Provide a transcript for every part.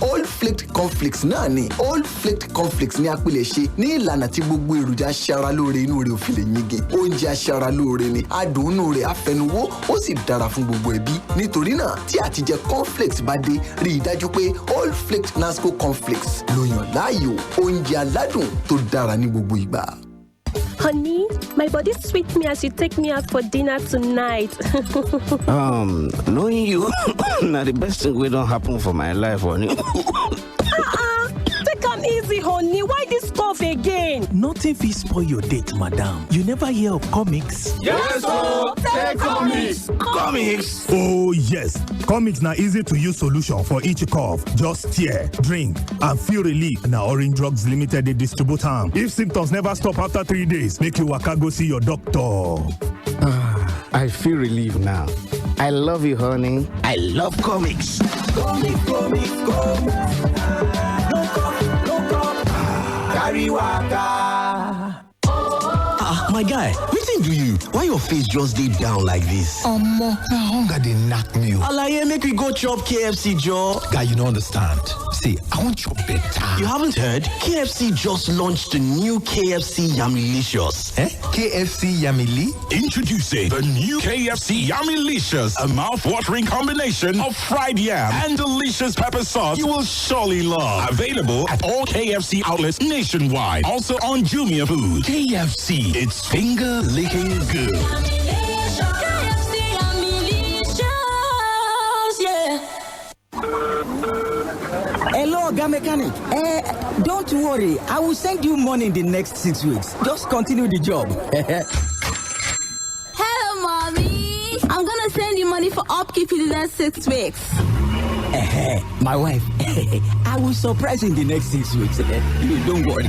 All flaked cornflakes náà ni. All flaked cornflakes ní apilẹ̀ṣe ní ìlànà tí gbogbo èròjà aṣaralóore inú rẹ̀ ò fi lè yingin. Oúnjẹ aṣaralóore ni, adùn inú rẹ̀ afẹnuwó, ó sì dára fún gbogbo ẹbí. Nítorí náà, tí àtijẹ cornflakes bá dé, rí i dájú pé All flaked Nasco cornflakes ló yàn láàyò. Oúnjẹ aládùn tó dára ní gbogbo ìgbà. Honey, my body sweet me as you take me out for dinner tonight. Knowing you, now the best thing will don't happen for my life, honey. Take am easy, honey. Why this cough again? Nothing fit spoil your date, madam. You never hear of comics? Yes, sir. Take comics. Comics. Oh, yes. Comics na easy to use solution for each cough. Just tear, drink, and feel relief. Now Orange Drugs Limited, they distribute them. If symptoms never stop after 3 days, make you waka go see your doctor. I feel relieved now. I love you, honey. I love comics. Comics. Carry waka. My guy, wetin do you? Why your face just dey down like this? Omo, na hunger dey knack me. Alaye, make we go chop KFC, Joe. Guy, you don't understand. See, I want chop better. You haven't heard? KFC just launched the new KFC Yumilicious. KFC Yamili? Introducing the new KFC Yumilicious, a mouth-watering combination of fried yam and delicious pepper sauce you will surely love. Available at all KFC outlets nationwide. Also on Jumia Food. KFC, it's finger-licking good. Hello, Oga Mechanic. Don't worry. I will send you money in the next 6 weeks. Just continue the job. Hello, Mommy. I'm going to send you money for upkeep in the next 6 weeks. My wife. I will surprise you in the next 6 weeks. Don't worry.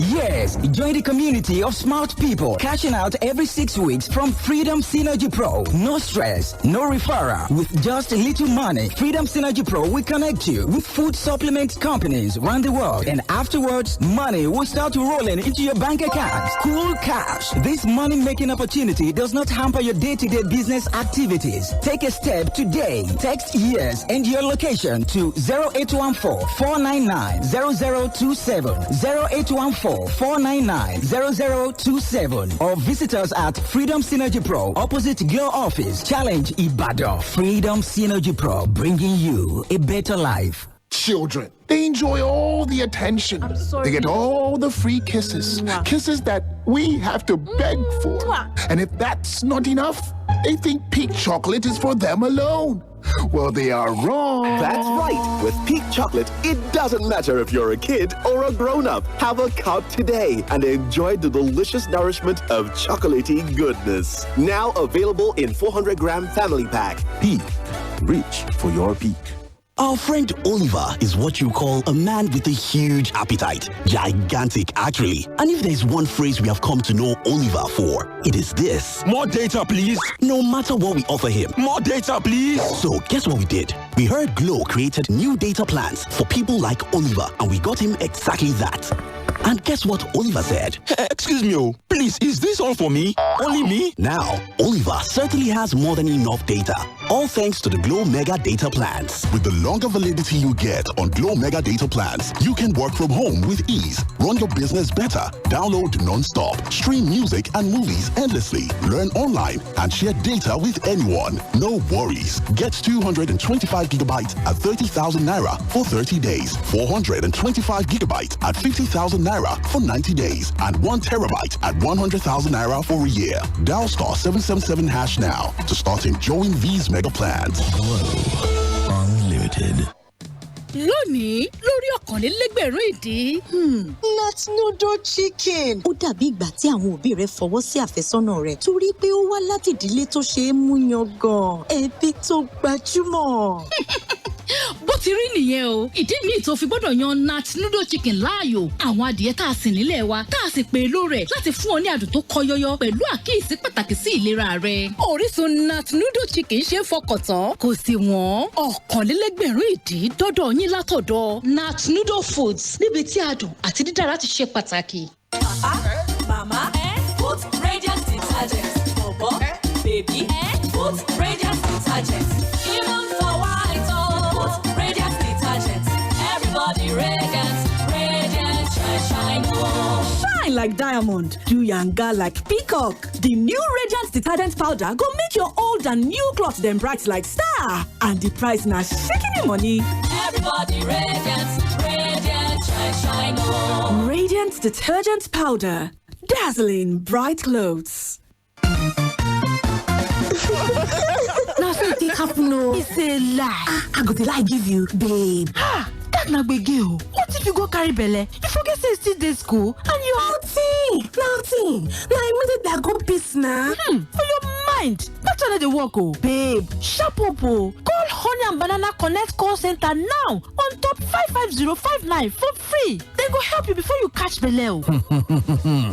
Yes, join the community of smart people cashing out every 6 weeks from Freedom Synergy Pro. No stress, no referral. With just a little money, Freedom Synergy Pro will connect you with food supplement companies around the world. And afterwards, money will start rolling into your bank account. Cool cash. This money-making opportunity does not hamper your day-to-day business activities. Take a step today. Text yes and your location to 0814-499-0027. 0814-499-0027 or visit us at Freedom Synergy Pro, opposite Glow Office, Challenge Ibadan. Freedom Synergy Pro, bringing you a better life. Children, they enjoy all the attention. They get all the free kisses. Kisses that we have to beg for. And if that's not enough, they think Peak Chocolate is for them alone. Well, they are wrong. That's right. With Peak Chocolate, it doesn't matter if you're a kid or a grown-up. Have a cup today and enjoy the delicious nourishment of chocolatey goodness. Now available in 400-gram family pack. Peak. Reach for your peak. Our friend Oliver is what you call a man with a huge appetite. Gigantic, actually. And if there's one phrase we have come to know Oliver for, it is this. More data, please. No matter what we offer him. More data, please. So, guess what we did? We heard Glow created new data plans for people like Oliver, and we got him exactly that. And guess what Oliver said? Excuse me, please, is this all for me? Only me? Now, Oliver certainly has more than enough data. All thanks to the Glow Mega Data Plans. With the longer validity you get on Glow Mega Data Plans, you can work from home with ease, run your business better, download non-stop, stream music and movies endlessly, learn online, and share data with anyone. No worries. Get 225 gigabytes at 30,000 Naira for 30 days, 425 gigabytes at 50,000 Naira for 90 days, and 1 terabyte at 100,000 Naira for a year. Dial star 777 hash now to start enjoying these mega plans. Glow Unlimited. Lónìí lórí ọ̀kànlélẹ́gbẹ̀rún ìdí. Let's noodle chicken. Ó dàbí ìgbà tí àwọn òbí rẹ̀ fọwọ́ sí àfẹ́sọ́nà rẹ̀ torí pé ó wá láti ìdílé tó ṣe é mú yangàn, ẹbí tó gbajúmọ̀. Bó ti rí nìyẹn o, ìdí míì tó fi gbọ́dọ̀ yan Nat noodle chicken láàyò. Àwọn adìẹ tá a sìn nílẹ̀ wa, tá a sì pèlò rẹ̀ láti fún ọ ní adùn tó kọ́ yọ́yọ́ pẹ̀lú àkíyèsí pàtàkì sí ìlera rẹ̀. Orísun Nat noodle chicken ṣe é fọkàn tán, kò sì wọ́n. Ọ̀kànlélẹ́gbẹ̀rún ìdí dọ́dọ̀ yín látọ̀dọ̀ Nat noodle foods níbi tí adùn àti dídára ti ṣe pàtàkì. Mama, put Radiant detergent. Bobo, baby, put Radiant detergent. Even for white, put Radiant detergent. shine like diamond, do yanga like peacock. The new Radiant detergent powder go make your old and new clothes them bright like star. And the price na shaking money. Everybody radiant, radiant, shine, shine on. Radiant detergent powder, dazzling bright clothes. Now so it happen no. It's a lie. I go to lie give you, babe. That na gbege. What if you go carry belle? You forget say still dey school and you nothing. Na immediately I go piss na. For your mind. That's why they work babe. Sharp up Call Honey and Banana Connect call center now on top 55059 for free. They go help you before you catch belle.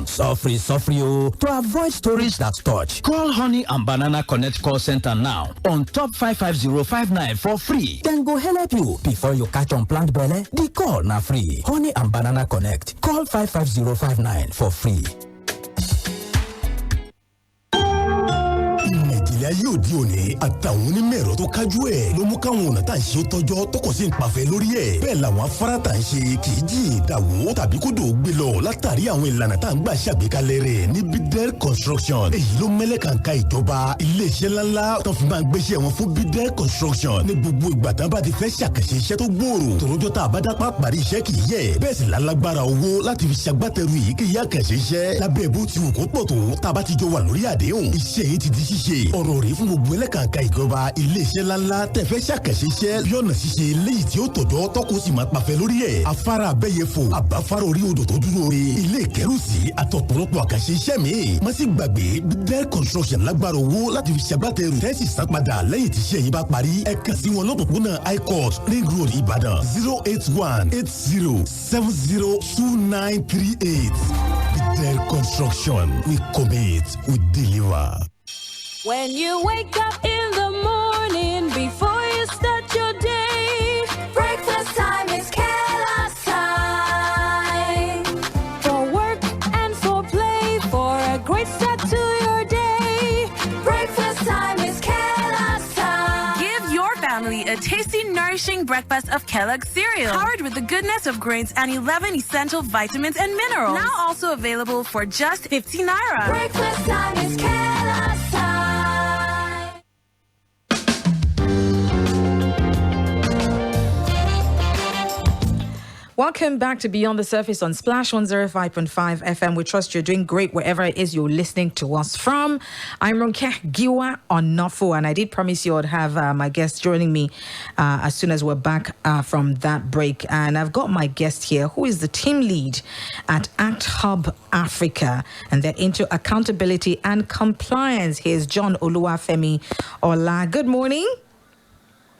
Suffer to avoid stories that touch. Call Honey and Banana Connect call center now on top 55059 for free. Then go help you before you catch unplanned belle. The call na free. Honey and Banana Connect. Call 55059 for free. ayé òde òní àtàwọn onímọ̀-ẹ̀rọ tó kájú ẹ̀ ló mú káwọn ọ̀nà tá à ń ṣe tọ́jọ́ tó kọ̀ sí ìpàfẹ́ lórí ẹ̀. bẹ́ẹ̀ làwọn afárá tá à ń ṣe kì í jìn dàwó tàbí kódò gbé lọ látàrí àwọn ìlànà tá à ń gbà ṣàgbékalẹ̀ rẹ̀ ní Bidel Construction. èyí ló mẹ́lẹ̀ kàǹkà ìjọba iléeṣẹ́ ńláńlá tó fi máa ń gbéṣẹ́ wọn fún Bidel Construction ní gbogbo ìgbà tán bá ti fẹ́ ṣàkàṣe iṣẹ́ tó gbòòrò tòrójọ́ tá a bá dápá parí iṣẹ́ kì í yẹ bẹ́ẹ̀ sì lálágbára owó láti fi ṣagbátẹrù yìí kì í yá kàṣe iṣẹ́ lábẹ́ bó ti wù kó pọ̀ tó tá a bá ti jọ wà lórí àdéhùn iṣẹ́ yìí ti di ṣíṣe ọ̀rọ̀ rèé fún gbogbo ẹlẹ́kàǹkà ìjọba iléeṣẹ́ ńláńlá tẹ̀fẹ́ ṣàkàṣe iṣẹ́ bí ọ̀nà ṣíṣe léyìí tí ó tọ̀jọ́ tọ́kọ sì máa pàfẹ́ lórí ẹ̀ afárá abẹ́yẹfò àbáfárá orí odò tó dúró re ilé ìkẹ́rùsí àtọ̀pọ̀lọpọ̀ àkàṣe iṣẹ́ mi má sì gbàgbé Bidel Construction lágbára owó láti fi ṣagbátẹrù tẹ́sí sápadà lẹ́yìn tí iṣẹ́ yìí bá parí ẹ kàn sí wọn lọ́pọ̀pọ̀nà High Court Ring Road Ìbàdàn 08180702938 Bidel Construction we commit we deliver. When you wake up in the morning before you start your day, breakfast time is Kellogg's time. For work and for play, for a great start to your day, breakfast time is Kellogg's time. Give your family a tasty, nourishing breakfast of Kellogg's cereal, powered with the goodness of grains and 11 essential vitamins and minerals. Now also available for just 50 naira. Breakfast time is Kellogg's time. Welcome back to Beyond the Surface on Splash 105.5 FM. We trust you're doing great wherever it is you're listening to us from. I'm Ronke Giwa Onafuwa, and I did promise you I'd have my guest joining me as soon as we're back from that break. And I've got my guest here, who is the team lead at Act Hub Africa, and they're into accountability and compliance. Here's John Oluwafemi Ola. Good morning.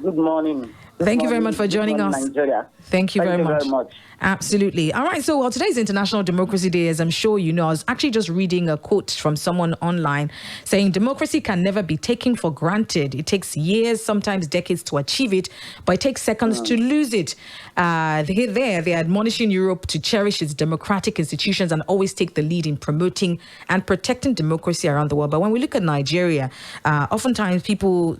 Good morning. Thank you very much for joining us. Nigeria. Thank you very much. Very much. Absolutely. All right. So, today's International Democracy Day, as I'm sure you know. I was actually just reading a quote from someone online saying democracy can never be taken for granted. It takes years, sometimes decades to achieve it, but it takes seconds to lose it. They're admonishing Europe to cherish its democratic institutions and always take the lead in promoting and protecting democracy around the world. But when we look at Nigeria, oftentimes people,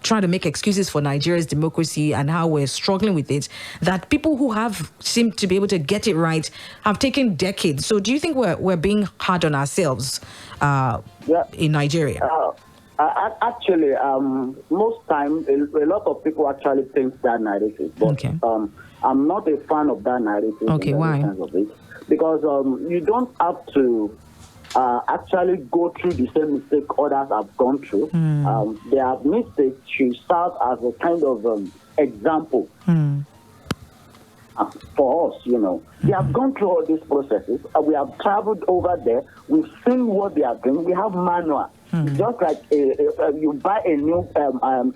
try to make excuses for Nigeria's democracy and how we're struggling with it, that people who have seemed to be able to get it right have taken decades. So do you think we're being hard on ourselves in Nigeria? Actually, most times, a lot of people actually think that narrative. But I'm not a fan of that narrative. Okay, why? Because you don't have to actually go through the same mistake others have gone through. Their mistakes should serve as a kind of example. For us, we have gone through all these processes. We have traveled over there. We've seen what they are doing. We have manual. Just like you buy a new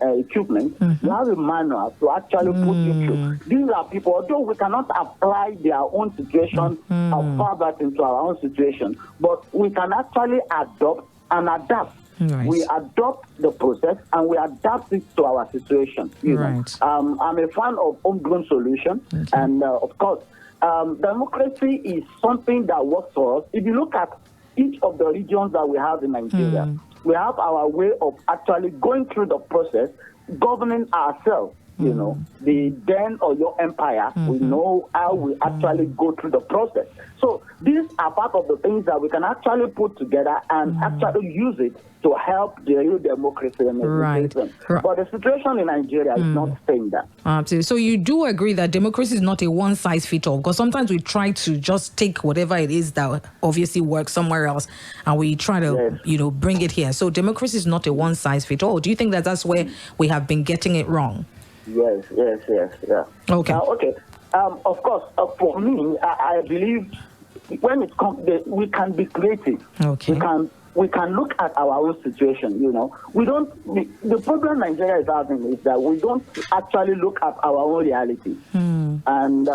equipment, you have a manual to actually put you through. These are people, although we cannot apply their own situation or far back into our own situation, but we can actually adopt and adapt. Right. We adopt the process and we adapt it to our situation. Right. I'm a fan of homegrown solution, and of course, democracy is something that works for us. If you look at each of the regions that we have in Nigeria, we have our way of actually going through the process, governing ourselves. You know, the then or your empire, we know how we actually go through the process. So these are part of the things that we can actually put together and actually use it to help the real democracy and education. But the situation in Nigeria is not saying that. Absolutely. So you do agree that democracy is not a one-size-fits-all, because sometimes we try to just take whatever it is that obviously works somewhere else and we try to, bring it here. So democracy is not a one-size-fits-all. Do you think that that's where we have been getting it wrong? Yes. Okay. Okay. Of course, for me, I believe when it comes, we can be creative. Okay. We can look at our own situation. We don't. The problem Nigeria is having is that we don't actually look at our own reality. And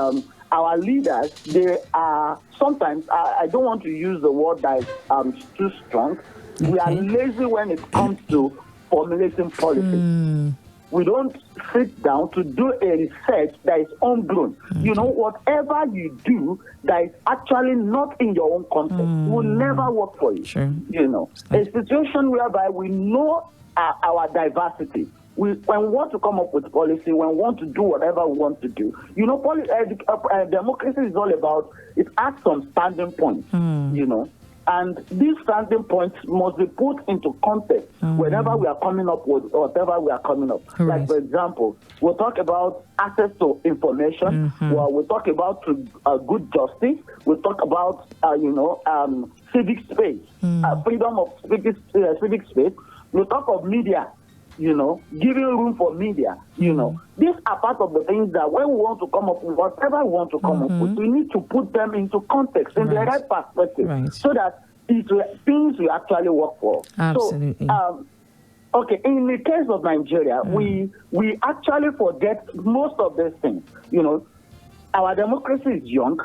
our leaders, they are sometimes. I don't want to use the word that is too strong. Okay. We are lazy when it comes to formulating policy. We don't sit down to do a research that is homegrown. Whatever you do that is actually not in your own context will never work for you. Sure. A situation whereby we know our diversity. When we want to come up with policy, when we want to do whatever we want to do, democracy is all about, it has some standing points, And these standing points must be put into context whenever we are coming up with whatever we are coming up. Right. Like, for example, we'll talk about access to information. We'll talk about good justice. We'll talk about, civic space, freedom of civic space. We'll talk of media. Giving room for media, These are part of the things that when we want to come up with whatever we want to come up with, we need to put them into context, in the right perspective, so that things will actually work for us. Absolutely. So, in the case of Nigeria, we actually forget most of these things. Our democracy is young,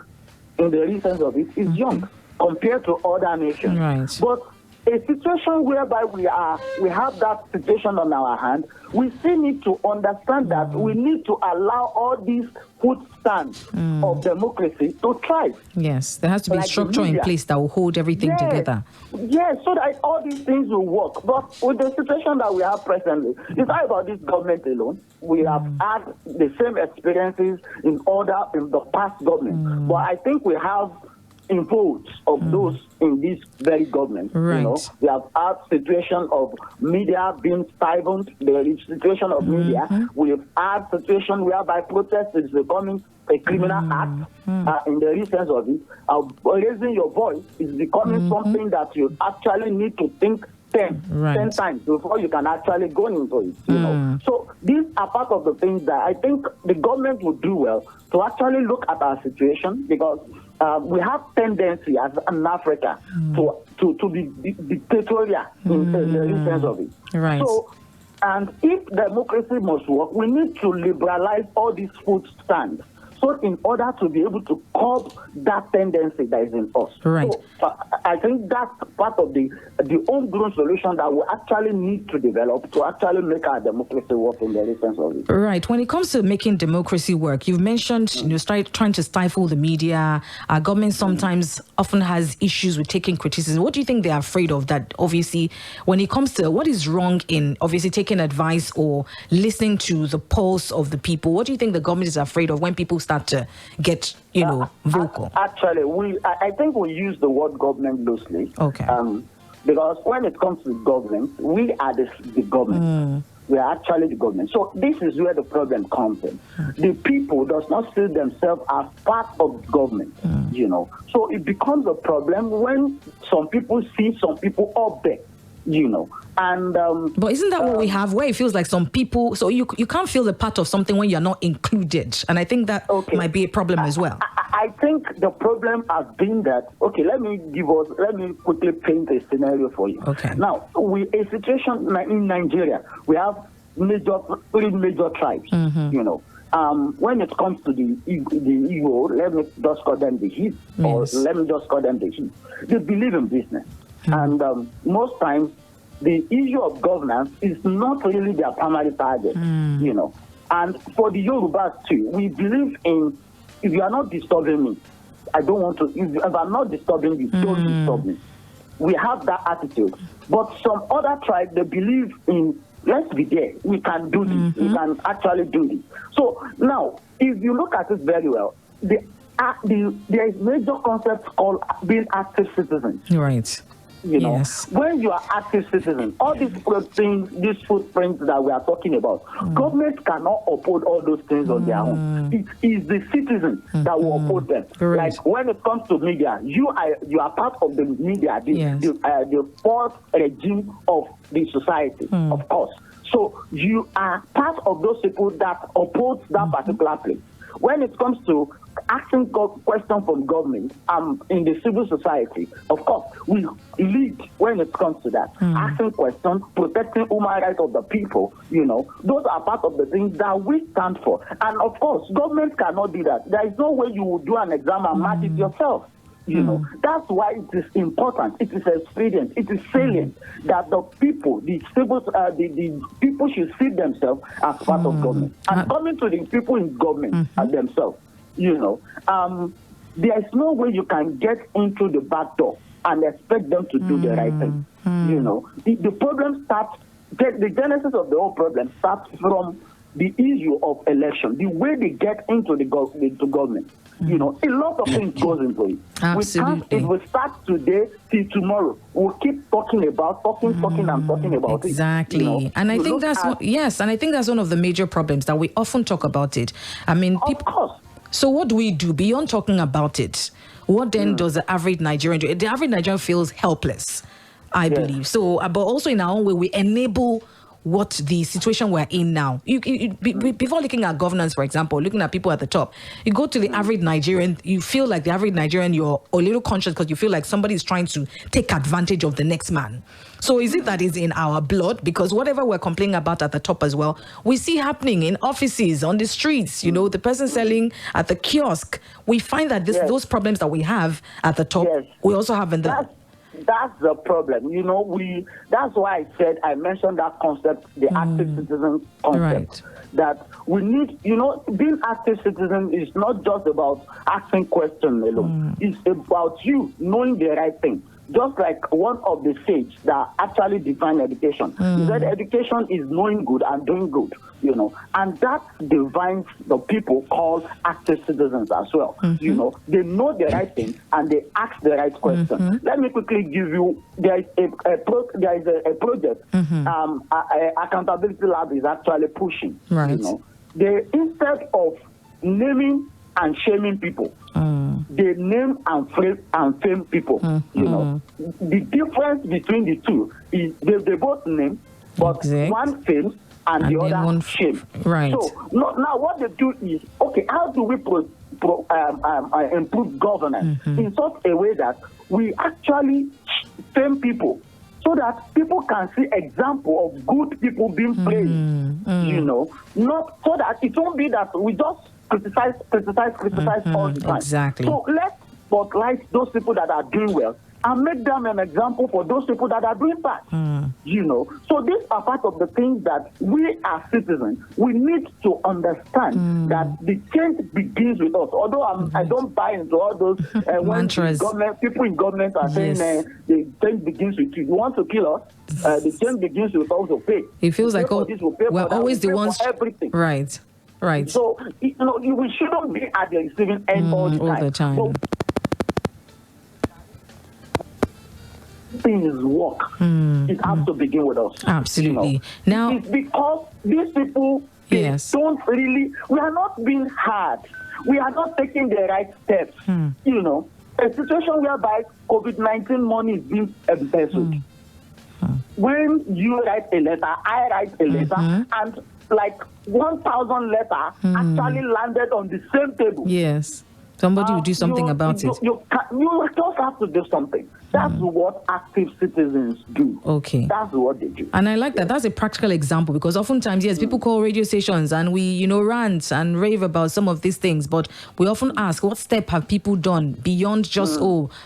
in the real sense of it, is young compared to other nations. Right. But a situation whereby we have that situation on our hand, we still need to understand that we need to allow all these food stands of democracy to thrive. Yes, there has to be a structure in place that will hold everything together. Yes, so that all these things will work. But with the situation that we have presently, it's not about this government alone. We have had the same experiences in the past government. But I think we have involved of those in this very government. Right. We have had situation of media being stifled. There is situation of media. We have had situation whereby protest is becoming a criminal act in the real sense of it. Raising your voice is becoming something that you actually need to think 10 times before you can actually go into it. So these are part of the things that I think the government would do well to actually look at our situation, because we have tendency as in Africa to be dictatorial in the real sense of it. Right. So, and if democracy must work, we need to liberalize all these food stands. So in order to be able to curb that tendency that is in us. Right. So, I think that's part of the homegrown solution that we actually need to develop to actually make our democracy work in the real sense of it. Right. When it comes to making democracy work, you've mentioned trying to stifle the media. Our government sometimes often has issues with taking criticism. What do you think they're afraid of? That obviously, when it comes to what is wrong in obviously taking advice or listening to the pulse of the people, what do you think the government is afraid of when people start to get, vocal? Actually, I think we use the word government loosely. Okay. Because when it comes to government, we are the government. We are actually the government. So this is where the problem comes in. The people does not see themselves as part of government, So it becomes a problem when some people see some people up there, And but isn't that what we have, where it feels like some people, so you can't feel the part of something when you're not included, and I think that might be a problem as well. I think the problem has been that, let me quickly paint a scenario for you. Okay. Now, a situation in Nigeria, we have three major tribes, when it comes to the Igbo, let me just call them the His, or let me just call them the His. They believe in business. And most times, the issue of governance is not really their primary target, And for the Yorubas too, we believe in, if you are not disturbing me, I don't want to, if I'm not disturbing you, don't disturb me. We have that attitude. But some other tribes, they believe in let's be there. We can do this. We can actually do this. So now, if you look at it very well, there is major concepts called being active citizens. Right. You know, when you are active citizens, all these things, these footprints that we are talking about, government cannot uphold all those things on their own. It is the citizens that will uphold them. Correct. Like when it comes to media, you are part of the media, the fourth regime of the society, of course. So you are part of those people that oppose that particular place. When it comes to asking questions from government in the civil society, of course, we lead when it comes to that. Asking questions, protecting human rights of the people, you know, those are part of the things that we stand for. And of course, government cannot do that. There is no way you will do an exam and match it yourself. You know, that's why it is important. It is expedient. It is salient that the people, the people should see themselves as part of government. And coming to the people in government as themselves, you know, there is no way you can get into the back door and expect them to do the right thing. You know, the problem starts, the genesis of the whole problem starts from the issue of election, the way they get into the government. You know, a lot of things goes into it. Absolutely. If we start today till tomorrow, we'll keep talking about talking and talking about exactly. it. You know? And I think that's and I think that's one of the major problems that we often talk about it. I mean, of course. So what do we do beyond talking about it? What then does the average Nigerian do? The average Nigerian feels helpless, I believe. So, but also in our own way, we enable what the situation we're in now. Before looking at governance, for example, looking at people at the top, you go to the average Nigerian, you feel like the average Nigerian, you're a little conscious because you feel like somebody is trying to take advantage of the next man. So is it that is in our blood? Because whatever we're complaining about at the top as well, we see happening in offices, on the streets, you know, the person selling at the kiosk. We find that those problems that we have at the top, we also have in the... That's the problem. You know, that's why I mentioned that concept, the active citizen concept. Right. That we need, you know, being active citizen is not just about asking questions alone. It's about you knowing the right thing. Just like one of the sages that actually define education. He said education is knowing good and doing good, you know. And that defines the people called active citizens as well. You know, they know the right thing and they ask the right question. Let me quickly give you, there is a project Accountability Lab is actually pushing. Right. You know, they, instead of naming and shaming people, they name and fame people. You know, the difference between the two is they both name, but one fames and the other shame. Right. So now what they do is, okay, how do we improve governance in such a way that we actually fame people, so that people can see example of good people being praised. You know, not so that it won't be that we just criticize all the time. Exactly. So let's spotlight those people that are doing well and make them an example for those people that are doing bad. You know, so these are part of the things that we as citizens, we need to understand that the change begins with us. Although I don't buy into all those when people in government are saying the change begins with you. You want to kill us? The change begins with us to pay. It feels like we're always the ones. Everything. Right. Right. So, you know, we shouldn't be at the receiving end all the time. So, things work. It has to begin with us. Absolutely. You Now, know? It's because these people don't really, we are not being hard. We are not taking the right steps. You know, a situation whereby COVID-19 money is being embezzled. When you write a letter, I write a letter, and like 1,000 letters actually landed on the same table. Yes. Somebody will do something about it. You just have to do something. That's what active citizens do. Okay. That's what they do. And I like that. That's a practical example, because oftentimes, people call radio stations and we, rant and rave about some of these things. But we often ask, what step have people done beyond just,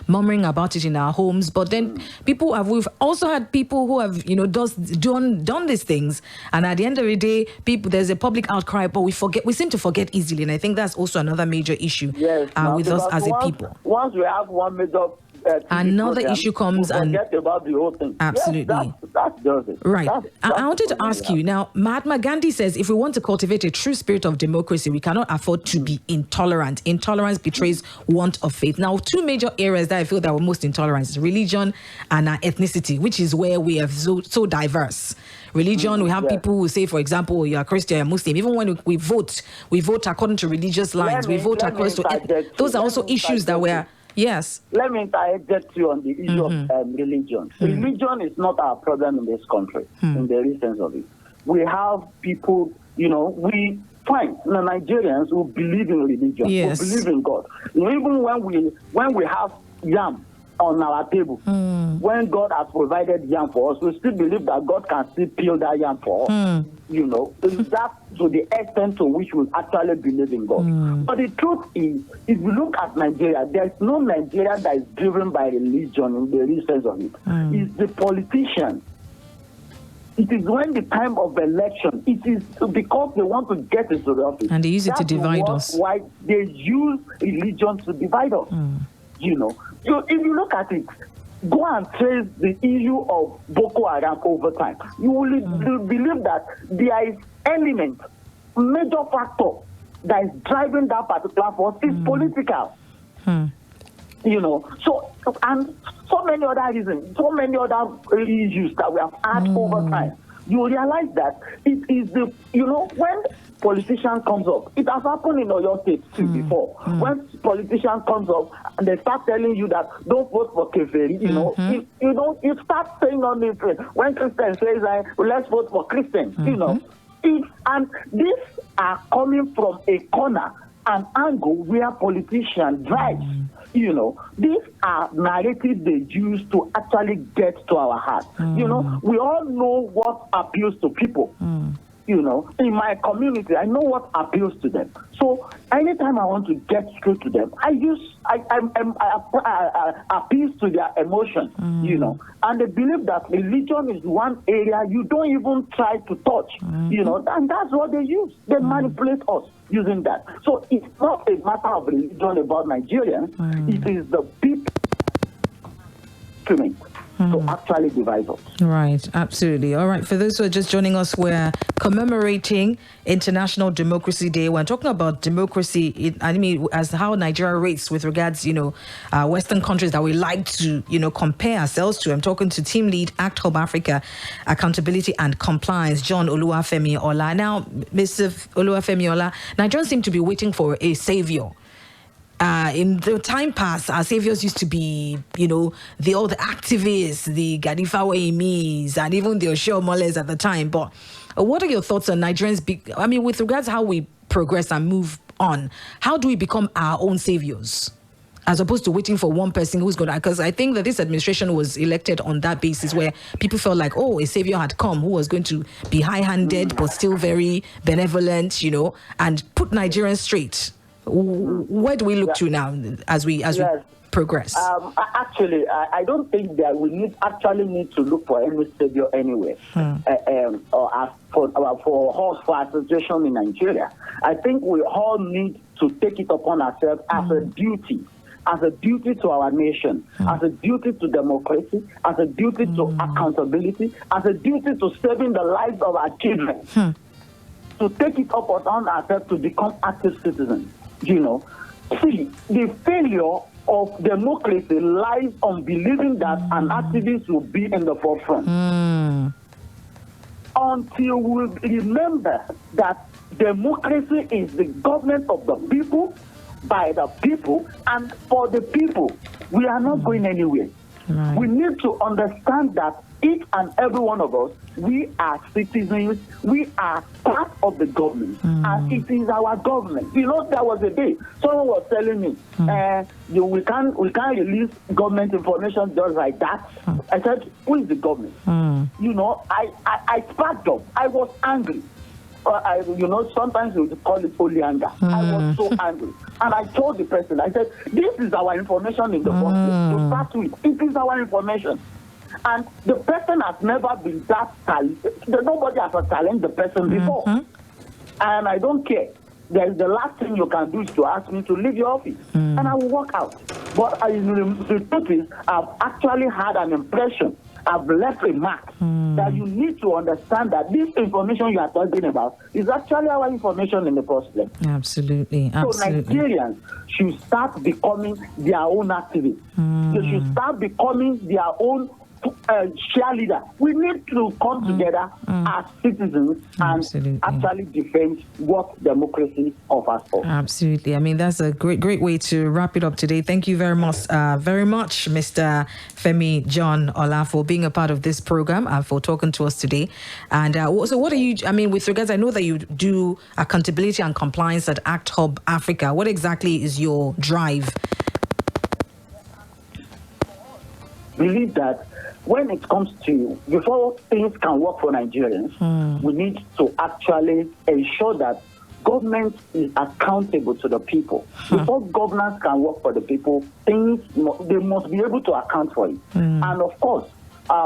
murmuring about it in our homes? But then we've also had people who have, done these things. And at the end of the day, there's a public outcry, but we seem to forget easily. And I think that's also another major issue with us as a people. Once we have one major another program, issue comes and forget about the whole thing. Absolutely. Yes, that's just it. Right. That's I wanted to ask you now, Mahatma Gandhi says if we want to cultivate a true spirit of democracy, we cannot afford to be intolerant. Intolerance betrays want of faith. Now, two major areas that I feel that were most intolerant is religion and ethnicity, which is where we are so diverse. Religion, we have people who say, for example, you're a Christian, you're a Muslim. Even when we vote according to religious lines. We vote according to... Those are also issues that we're... Yes. Let me interject you on the issue of religion. Religion is not our problem in this country, in the real sense of it. We have people, we find Nigerians who believe in religion, who believe in God. Even when we have yam on our table, when God has provided yam for us, we still believe that God can still peel that yam for us. That's to the extent to which we actually believe in God. But the truth is, if you look at Nigeria, there's no Nigeria that is driven by religion in the real sense of it. It's the politicians. It is when the time of election, it is because they want to get into the office. And they use it to divide us. Why they use religion to divide us. So if you look at it, go and trace the issue of Boko Haram over time. You will believe that there is element, major factor that is driving that particular force is political. So and so many other reasons, so many other issues that we have had over time. You realize that it is when politician comes up, it has happened in Oyo State too before. When politician comes up and they start telling you that don't vote for Keferi, you start saying on this when Christian says let's vote for Christians, and these are coming from a corner, an angle where politicians drive. These are narratives they use to actually get to our heart. We all know what appeals to people. In my community, I know what appeals to them. So anytime I want to get through to them, I appeal to their emotion, and they believe that religion is one area you don't even try to touch, and that's what they use. They manipulate us using that. So it's not a matter of religion about Nigerians. It is the people to actually divide us. Right, absolutely. All right, for those who are just joining us, we're commemorating International Democracy Day. We're talking about democracy, as how Nigeria rates with regards, Western countries that we like to, compare ourselves to. I'm talking to Team Lead, Act Hub Africa, Accountability and Compliance, John Oluwafemi Ola. Now, Mr. Oluwafemi Ola, Nigerians seem to be waiting for a savior. In the time past, our saviors used to be, all the activists, the Gadifa Emis, and even the Osho Moles at the time. But what are your thoughts on Nigerians? With regards to how we progress and move on, how do we become our own saviors? As opposed to waiting for one person who's going to... Because I think that this administration was elected on that basis where people felt like, a savior had come who was going to be high-handed but still very benevolent, and put Nigerians straight. Where do we look to now as we progress? Actually, I don't think that we need to look for any savior anywhere, or for our situation in Nigeria. I think we all need to take it upon ourselves as a duty to our nation, as a duty to democracy, as a duty to accountability, as a duty to saving the lives of our children, to take it upon ourselves to become active citizens. See, the failure of democracy lies on believing that an activist will be in the forefront. Until we remember that democracy is the government of the people, by the people, and for the people, we are not going anywhere. Right. We need to understand that each and every one of us, we are citizens, we are part of the government, and it is our government. There was a day someone was telling me, we can't release government information just like that. I said, who is the government? I sparked up. I was angry. Sometimes we call it holy anger. I was so angry. And I told the person, I said, this is our information in the box. To start with, it is our information. And the person has never been that talented. Nobody has challenged the person before. And I don't care. the last thing you can do is to ask me to leave your office, and I will walk out. But the truth is, I've actually had an impression. I've left a mark that you need to understand that this information you are talking about is actually our information in the first place. Absolutely. So Nigerians should start becoming their own activists. They should start becoming their own cheerleader. We need to come together as citizens and actually defend what democracy offers for. Absolutely. I mean, that's a great way to wrap it up today. Thank you very much, Mr. Femi John Ola, for being a part of this program and for talking to us today. And so what are you, I mean, with regards, I know that you do accountability and compliance at Act Hub Africa. What exactly is your drive? Believe that when it comes to, before things can work for Nigerians, we need to actually ensure that government is accountable to the people. Before governance can work for the people, they must be able to account for it. And of course,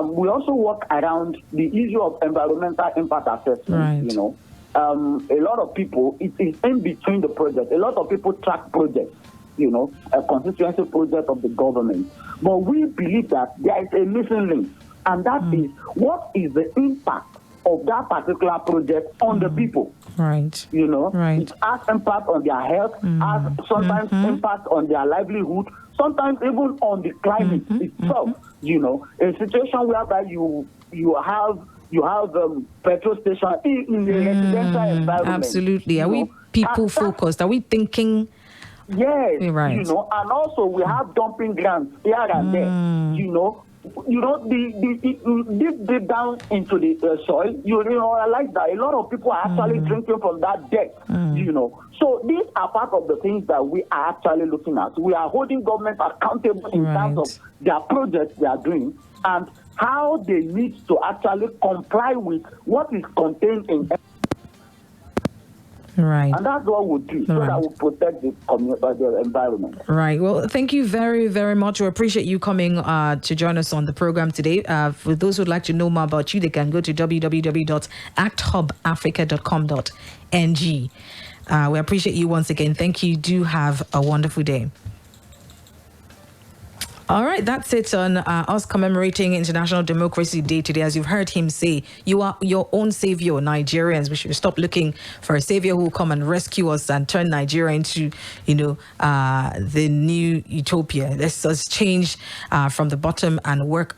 we also work around the issue of environmental impact assessment. You know, a lot of people, it is in between the projects. A lot of people track projects, you know, a constituency project of the government. But we believe that there is a missing link, and that is, what is the impact of that particular project on the people? Right. You know, right. It has impact on their health, has sometimes impact on their livelihood, sometimes even on the climate itself. You know, a situation whereby you have petrol station in the residential environment. Absolutely. Are we people focused? Are we thinking? Yes, right. You know, and also we have dumping grounds here and there. You know, deep down into the soil, you realize that a lot of people are actually drinking from that depth. You know, so these are part of the things that we are actually looking at. We are holding government accountable in terms of their projects they are doing and how they need to actually comply with what is contained in. Right. And that's what we do, so that we protect the environment. Right. Well, thank you very, very much. We appreciate you coming to join us on the program today. For those who'd like to know more about you, they can go to www.acthubafrica.com.ng. We appreciate you once again. Thank you. Do have a wonderful day. All right, that's it on us commemorating International Democracy Day today. As you've heard him say, you are your own savior, Nigerians. We should stop looking for a savior who will come and rescue us and turn Nigeria into, you know, the new utopia. Let's just change from the bottom and work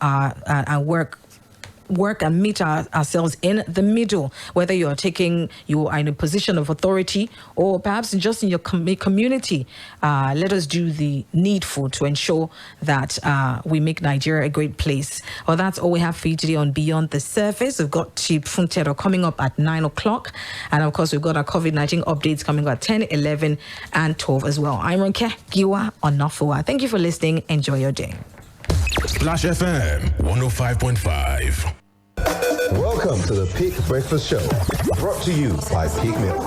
and meet ourselves in the middle, whether you are in a position of authority or perhaps just in your community. Let us do the needful to ensure that we make Nigeria a great place. Well, that's all we have for you today on Beyond the Surface. We've got Chief Funtero coming up at 9 o'clock. And of course, we've got our COVID-19 updates coming up at 10, 11, and 12 as well. I'm Ronke Giwa Onafuwa. Thank you for listening. Enjoy your day. Splash FM 105.5. Welcome to the Peak Breakfast Show, brought to you by Peak Milk.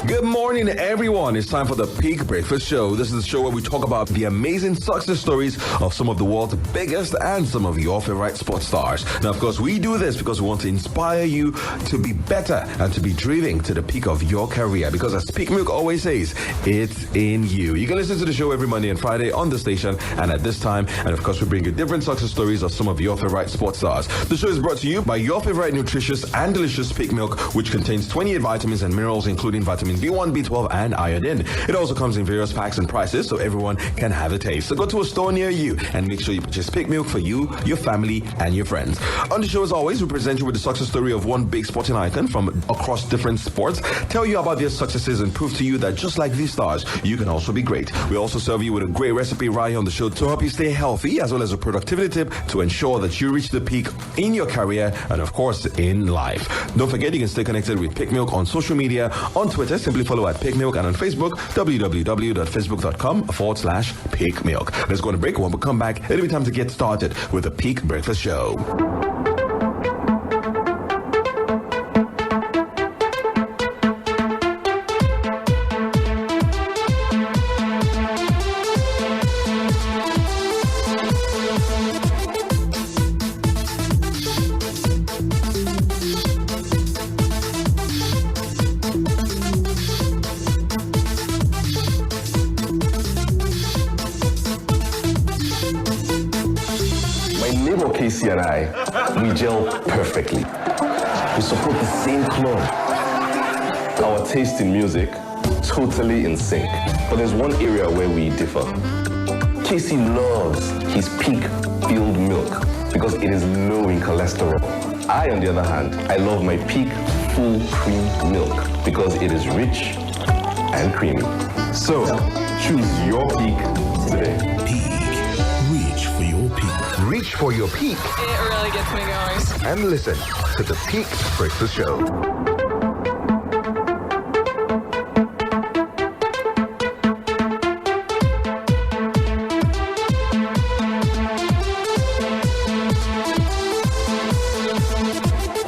Good morning, everyone. It's time for the Peak Breakfast Show. This is the show where we talk about the amazing success stories of some of the world's biggest and some of your favorite sports stars. Now, of course, we do this because we want to inspire you to be better and to be driven to the peak of your career. Because as Peak Milk always says, it's in you. You can listen to the show every Monday and Friday on the station and at this time. And of course, we bring you different success stories of some of your favorite sports stars. The show is brought to you by your favorite nutritious and delicious Peak Milk, which contains 28 vitamins and minerals, including vitamin B1, B12, and iodine. It also comes in various packs and prices, so everyone can have a taste. So go to a store near you and make sure you purchase Peak Milk for you, your family, and your friends. On the show, as always, we present you with the success story of one big sporting icon from across different sports, tell you about their successes, and prove to you that just like these stars, you can also be great. We also serve you with a great recipe right here on the show to help you stay healthy, as well as a productivity tip to ensure that you reach the peak in your career and, of course, in life. Don't forget, you can stay connected with Peak Milk on social media. On Twitter, simply follow at Peak Milk, and on Facebook, www.facebook.com/Peak Milk. Let's go on a break. When we come back, it'll be time to get started with the Peak Breakfast Show. neighbor Casey and I, we gel perfectly. We support the same club. Our taste in music, totally in sync. But there's one area where we differ. Casey loves his peak filled milk because it is low in cholesterol. I, on the other hand, I love my peak full cream milk because it is rich and creamy. So, choose your peak today. Reach for your peak. Reach for your peak. It really gets me going. And listen to the Peak Breakfast Show.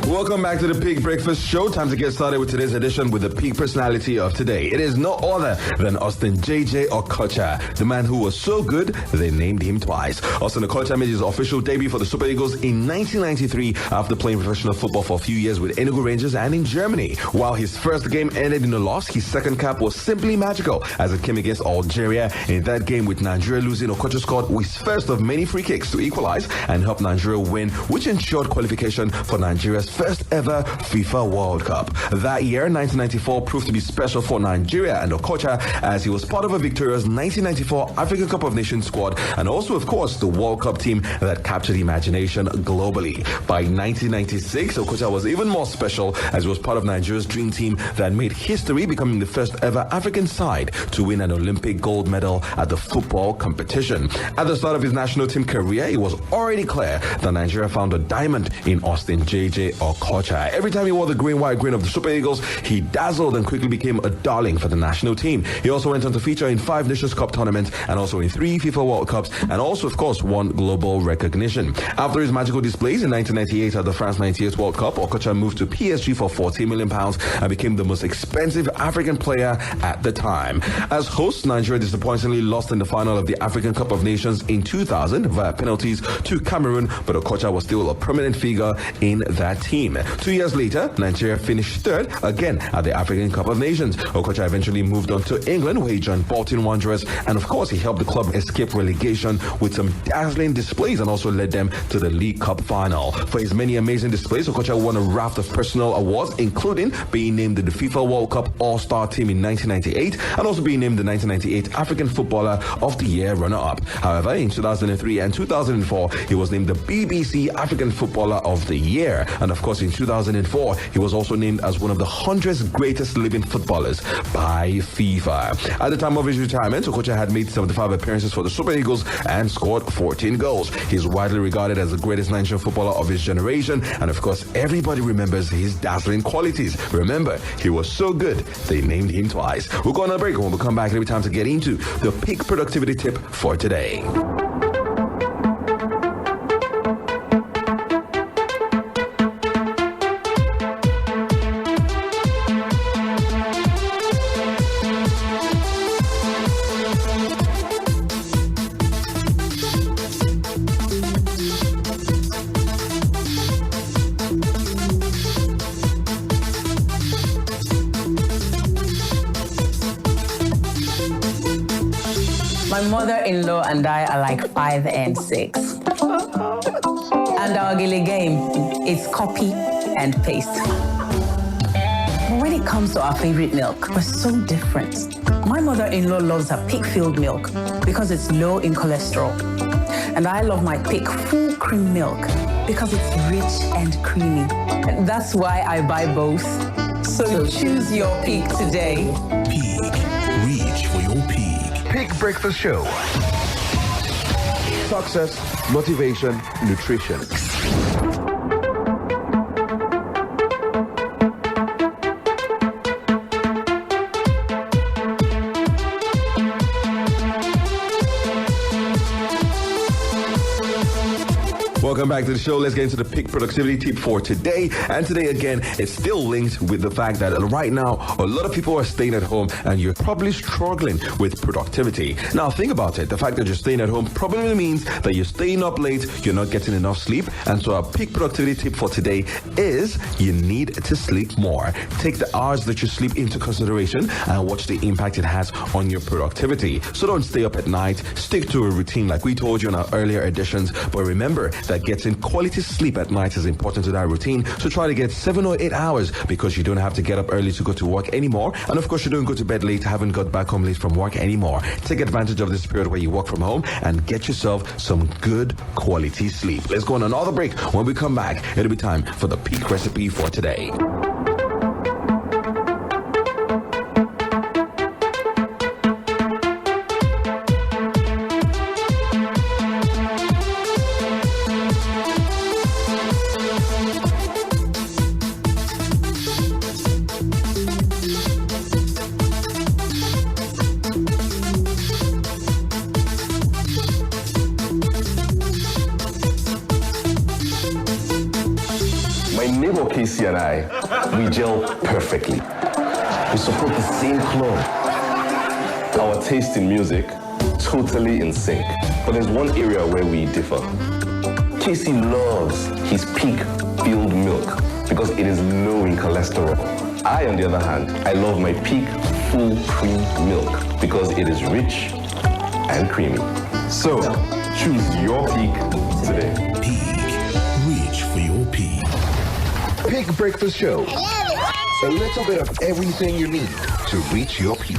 Welcome back to the Peak Breakfast Show. Time to get started with today's edition with the peak personality of today. It is no other than Austin JJ Okocha, the man who was so good they named him twice. Austin Okocha made his official debut for the Super Eagles in 1993 after playing professional football for a few years with Enugu Rangers and in Germany. While his first game ended in a loss, his second cap was simply magical as it came against Algeria. In that game with Nigeria losing, Okocha scored his first of many free kicks to equalize and help Nigeria win, which ensured qualification for Nigeria's first ever FIFA World Cup. That year, 1994, proved to be special for Nigeria and Okocha as he was part of a victorious 1994 African Cup of Nations squad and also, of course, the World Cup team that captured imagination globally. By 1996, Okocha was even more special as he was part of Nigeria's dream team that made history, becoming the first ever African side to win an Olympic gold medal at the football competition. At the start of his national team career, it was already clear that Nigeria found a diamond in Austin JJ Okocha. Every time he wore the green, white, green of the Super Eagles, he dazzled and quickly became a darling for the national team. He also went on to feature in 5 Nations Cup tournaments and also in 3 FIFA World Cups and also, of course, won global recognition. After his magical displays in 1998 at the France 98 World Cup, Okocha moved to PSG for £14 million and became the most expensive African player at the time. As hosts, Nigeria disappointingly lost in the final of the African Cup of Nations in 2000 via penalties to Cameroon, but Okocha was still a prominent figure in that team. 2 years later, Nigeria finished third again at the African Cup of Nations. Okocha eventually moved on to England where he joined Bolton Wanderers and of course he helped the club escape relegation with some dazzling displays and also led them to the League Cup final. For his many amazing displays, Okocha won a raft of personal awards, including being named the FIFA World Cup All-Star Team in 1998 and also being named the 1998 African Footballer of the Year runner-up. However, in 2003 and 2004, he was named the BBC African Footballer of the Year, and of course in 2004, he was also named as one of the 100 greatest living footballers by FIFA. At the time of his retirement, Okocha had made 75 appearances for the Super Eagles and scored 14 goals. He's widely regarded as the greatest Nigerian footballer of his generation, and of course, everybody remembers his dazzling qualities. Remember, he was so good, they named him twice. We'll go on a break, and when we come back, it'll be time to get into the peak productivity tip for today. My mother-in-law and I are like 5 and 6. And our Gile game is copy and paste. But when it comes to our favorite milk, we're so different. My mother-in-law loves her peak-filled milk because it's low in cholesterol. And I love my peak full cream milk because it's rich and creamy. And that's why I buy both. So choose your peak today. Peak. Reach for your peak. Peak Breakfast Show. Success, motivation, nutrition. Welcome back to the show. Let's get into the peak productivity tip for today. And today, again, it's still linked with the fact that right now, a lot of people are staying at home and you're probably struggling with productivity. Now, think about it. The fact that you're staying at home probably means that you're staying up late, you're not getting enough sleep. And so our peak productivity tip for today is you need to sleep more. Take the hours that you sleep into consideration and watch the impact it has on your productivity. So don't stay up at night. Stick to a routine like we told you in our earlier editions. But remember that that getting quality sleep at night is important to that routine. So try to get 7 or 8 hours because you don't have to get up early to go to work anymore. And of course, you don't go to bed late, haven't got back home late from work anymore. Take advantage of this period where you work from home and get yourself some good quality sleep. Let's go on another break. When we come back, it'll be time for the peak recipe for today. Casey and I, we gel perfectly. We support the same club. Our taste in music, totally in sync. But there's one area where we differ. Casey loves his peak filled milk because it is low in cholesterol. I, on the other hand, I love my peak full cream milk because it is rich and creamy. So, choose your peak today. Peak. Reach for your peak. Peak Breakfast Show. A little bit of everything you need to reach your peak.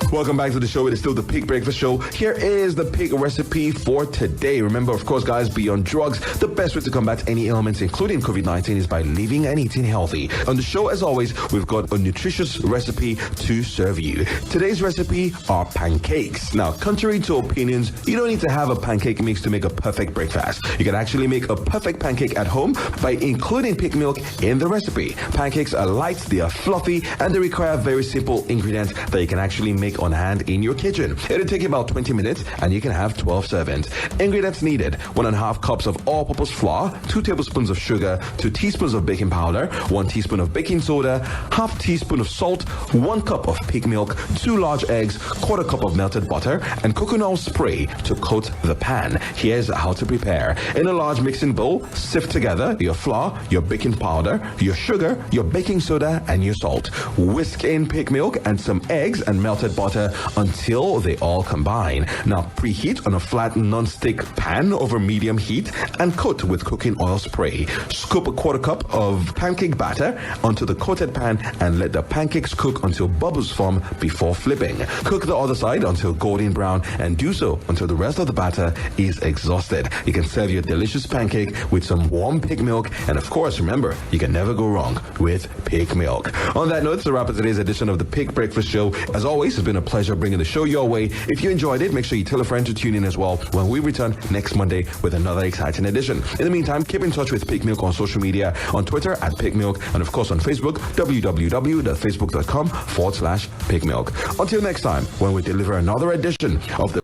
Welcome back to the show. It is still the Peak Breakfast Show. Here is the Peak recipe for today. Remember, of course, guys, beyond drugs, the best way to combat any ailments, including COVID-19, is by living and eating healthy. On the show, as always, we've got a nutritious recipe to serve you. Today's recipe are pancakes. Now, contrary to opinions, you don't need to have a pancake mix to make a perfect breakfast. You can actually make a perfect pancake at home by including peak milk in the recipe. Pancakes are light, they are fluffy, and they require very simple ingredients that you can actually make on hand in your kitchen. It'll take you about 20 minutes and you can have 12 servings. Ingredients needed: 1.5 cups of all-purpose flour, 2 tablespoons of sugar, 2 teaspoons of baking powder, 1 teaspoon of baking soda, half teaspoon of salt, 1 cup of peak milk, 2 large eggs, 1/4 cup of melted butter, and coconut oil spray to coat the pan. Here's how to prepare. In a large mixing bowl, sift together your flour, your baking powder, your sugar, your baking soda, and your salt. Whisk in peak milk and some eggs and melted butter until they all combine. Now preheat on a flat non-stick pan over medium heat and coat with cooking oil spray. Scoop a 1/4 cup of pancake batter onto the coated pan and let the pancakes cook until bubbles form before flipping. Cook the other side until golden brown and do so until the rest of the batter is exhausted. You can serve your delicious pancake with some warm peak milk, and of course, remember, you can never go wrong with peak milk. On that note, it's a wrap of today's edition of the Peak Breakfast Show. As always, it's been a pleasure bringing the show your way. If you enjoyed it, make sure you tell a friend to tune in as well when we return next Monday with another exciting edition. In the meantime, keep in touch with Peak Milk on social media, on Twitter @Peak Milk, and of course on Facebook, www.facebook.com/Peak Milk. Until next time, when we deliver another edition of the